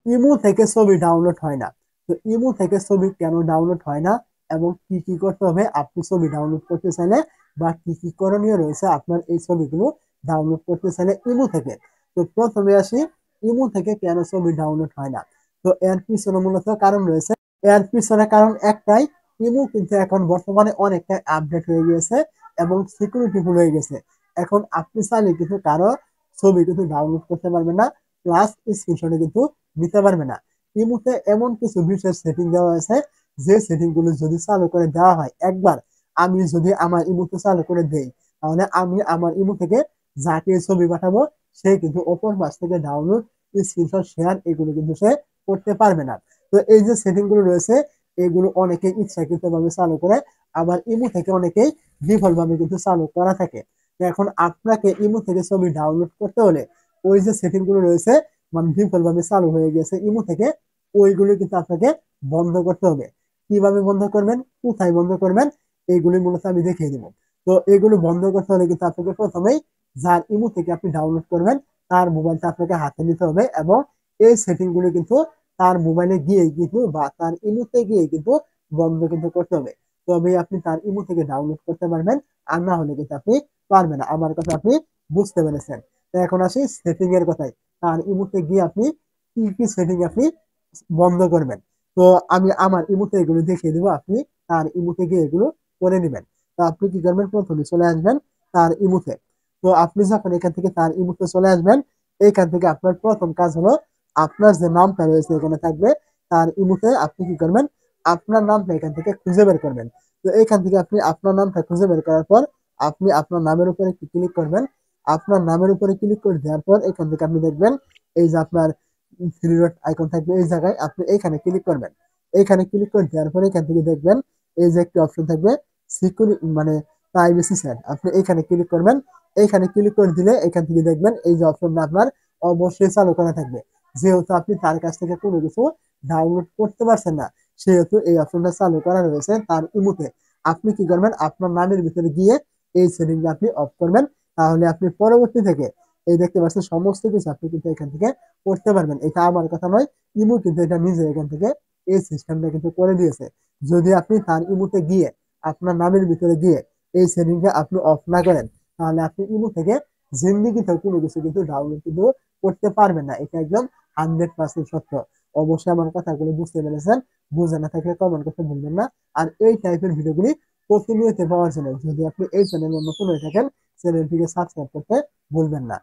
Imo থেকে ছবি download হয় না। তো ইমো থেকে ছবি কেন ডাউনলোড হয় না এবং কি কি করতে হবে আপনি ছবি ডাউনলোড করতে চাইলে, বা কি কি করণীয় রয়েছে আপনার এই ছবিগুলো ডাউনলোড করতে চাইলে ইমো থেকে। তো প্রথমে আসি, ইমো থেকে কেন ছবি ডাউনলোড হয় না। তো এর পিছনে মূলত কারণ রয়েছে। এর পিছনে কারণ একটাই, ইমো কিন্তু এখন বর্তমানে অনেকটা আপডেট হয়ে গিয়েছে এবং সিকিউরিটিফুল হয়ে গেছে। এখন আপনি চাইলে কিন্তু কারো ছবি কিন্তু ডাউনলোড করতে পারবেন না, প্লাস স্ক্রিনশটে কিন্তু নিতে পারবে না। ইমোতে এমন কিছু বিশেষ সেটিং দেওয়া আছে, যে সেটিং গুলো যদি চালু করে দেওয়া হয় একবার, আমি যদি আমার ইমোতে চালু করে দেই, তাহলে আমি আমার ইমো থেকে যাকে ছবি পাঠাবো সে কিন্তু অপর পাশ থেকে ডাউনলোড, স্ক্রিনশট, শেয়ার এগুলো কিন্তু সে করতে পারবে না। তো এই যে সেটিং গুলো রয়েছে, এগুলো অনেকে ইচ্ছাকৃত ভাবে চালু করে, আবার ইমো থেকে অনেকেই বিফল ভাবে কিন্তু চালু করা থাকে। তো এখন আপনাকে ইমো থেকে ছবি ডাউনলোড করতে হলে ওই যে সেটিং গুলো রয়েছে, মানে বিফল ভাবে চালু হয়ে গেছে ইমো থেকে, ওইগুলো কিন্তু আপনাকে বন্ধ করতে হবে। কিভাবে বন্ধ করবেন, কোথায় বন্ধ করবেন, এইগুলি মূলত আমি দেখিয়ে দিব। তো এগুলো বন্ধ করতে হলে কিন্তু আপনাকে প্রথমেই যার ইমো থেকে আপনি ডাউনলোড করবেন তার মোবাইলটা আপনাকে হাতে নিতে হবে, এবং এই সেটিং গুলো কিন্তু তার মোবাইলে গিয়ে কিন্তু বা তার ইমোতে গিয়ে কিন্তু বন্ধ কিন্তু করতে হবে। তবে আপনি তার ইমো থেকে ডাউনলোড করতে পারবেন, আর না হলে কিন্তু আপনি পারবেন না। আমার কথা আপনি বুঝতে পেরেছেন। তো এখন আসি সেটিং এর কথায়। তার ইমোতে গিয়ে আপনি কি কি সেটিং আপনি বন্ধ করবেন। তো আমি আমার ইমোতে এগুলো দেখিয়ে দিব, আপনি তার ইমোতে গিয়ে এগুলো করে নেবেন। তো আপনি কি করবেন, প্রথমে চলে আসবেন তার ইমোতে। তো আপনি যখন এখান থেকে তার ইমোতে চলে আসবেন, এখান থেকে আপনার প্রথম কাজ হলো, আপনার যে নামটা রয়েছে এখানে থাকবে তার ইমোতে, আপনি কি করবেন, আপনার নামটা এখান থেকে খুঁজে বের করবেন। তো এখান থেকে আপনি আপনার নামটা খুঁজে বের করার পর আপনি আপনার নামের উপরে ক্লিক করবেন। আপনার নামের উপরে ক্লিক করে দেওয়ার পর এখান থেকে আপনি দেখবেন এই যে আপনার থ্রি ডট আইকন থাকবে, এই জায়গায় আপনি এইখানে ক্লিক করবেন। এইখানে ক্লিক করে দেওয়ার পরে এখান থেকে দেখবেন এই যে একটি অপশন থাকবে সিকিউরিটি, মানে প্রাইভেসি সেট, আপনি এইখানে ক্লিক করবেন। এইখানে ক্লিক করে দিলে এখান থেকে দেখবেন এই যে অপশনটা আপনার অবশ্যই চালু করা থাকবে। যেহেতু আপনি তার কাছ থেকে কোনো কিছু ডাউনলোড করতে পারছেন না, সেহেতু এই অপশনটা চালু করা রয়েছে তার ইমোতে। আপনি কি করবেন, আপনার নামের ভিতরে গিয়ে এই সেটিংটা আপনি অফ করবেন। তাহলে আপনি পরবর্তী থেকে এই দেখতে পাচ্ছেন সমস্ত কিছু আপনি কিন্তু এখান থেকে করতে পারবেন। এটা আমার কথা নয়, ইমো কিন্তু এটা নিজে এখান থেকে এই সিস্টেমটা কিন্তু করে দিয়েছে। যদি আপনি তার ইমোতে গিয়ে আপনার নামের ভিতরে গিয়ে এই সেটিংটা আপনি অফ না করেন, তাহলে আপনি ইমো থেকে জিন্দিগিতে কোনো কিছু কিন্তু ডাউনলোড কিন্তু করতে পারবেন না। এটা একদম 100% সত্য। অবশ্যই আমার কথাগুলো বুঝতে পেরেছেন। বুঝে না থাকলে কমেন্ট করতে ভুলবেন না। আর এই টাইপের ভিডিওগুলি প্রতিনিয়ত পাওয়ার জন্য যদি আপনি এই চ্যানেলে নতুন হয়ে থাকেন, চ্যানেলটিকে সাবস্ক্রাইব করতে ভুলবেন না।